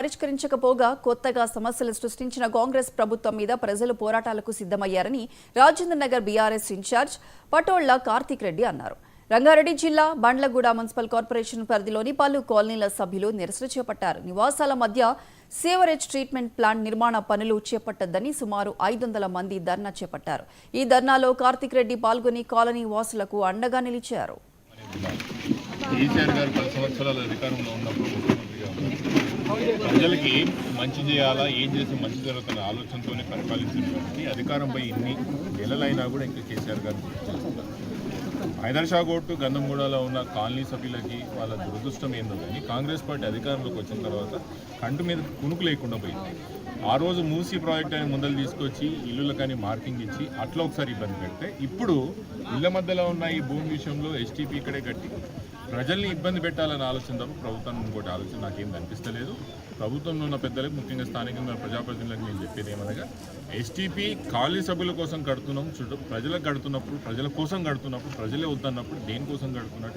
పరిష్కరించకపోగా కొత్తగా సమస్యలు సృష్టించిన కాంగ్రెస్ ప్రభుత్వం మీద ప్రజలు పోరాటాలకు సిద్ధమయ్యారని రాజేంద్ర నగర్ బీఆర్ఎస్ ఇన్ఛార్జ్ పటోళ్ల కార్తిక్ రెడ్డి అన్నారు. రంగారెడ్డి జిల్లా బండ్లగూడ మున్సిపల్ కార్పొరేషన్ పరిధిలోని పలు కాలనీల సభ్యులు నిరసన చేపట్టారు. నివాసాల మధ్య సేవరేజ్ ట్రీట్మెంట్ ప్లాంట్ నిర్మాణ పనులు చేపట్టద్దని సుమారు 500 మంది ధర్నా చేపట్టారు. ఈ ధర్నాలో కార్తిక్ రెడ్డి పాల్గొని కాలనీ వాసులకు అండగా నిలిచారు. ప్రజలకి మంచి చేయాలా, ఏం చేస్తే మంచి జరుగుతున్న ఆలోచనతోనే పరిపాలించింది కాబట్టి అధికారంపై ఇన్ని నెలలైనా కూడా ఇంకా కేసీఆర్ గారు హైదర్షాగోట్ గంధంగూడలో ఉన్న కాలనీ సభ్యులకి వాళ్ళ దురదృష్టం ఏందో కానీ కాంగ్రెస్ పార్టీ అధికారంలోకి వచ్చిన తర్వాత కంటి మీద కునుకు లేకుండా పోయింది. ఆ రోజు మూసీ ప్రాజెక్ట్ అని ముందలు తీసుకొచ్చి ఇల్లుల కానీ మార్కింగ్ ఇచ్చి అట్లా ఒకసారి ఇబ్బంది పెడితే ఇప్పుడు ఇళ్ల మధ్యలో ఉన్న ఈ భూమి విషయంలో ఎస్టీపీ ఇక్కడే కట్టి ప్రజల్ని ఇబ్బంది పెట్టాలని ఆలోచన తప్ప ప్రభుత్వం ఇంకోటి ఆలోచన నాకేం కనిపిస్తలేదు. ప్రభుత్వంలో ఉన్న పెద్దలకు, ముఖ్యంగా స్థానికంగా ప్రజాప్రతినిధులకు నేను చెప్పేది ఏమనగా, ఎస్టీపీ కాలనీ సభ్యుల కోసం కడుతున్నాం, ప్రజలకు కడుతున్నప్పుడు, ప్రజల కోసం కడుతున్నప్పుడు, ప్రజలే వద్దన్నప్పుడు దేనికోసం కడుతున్నట్టు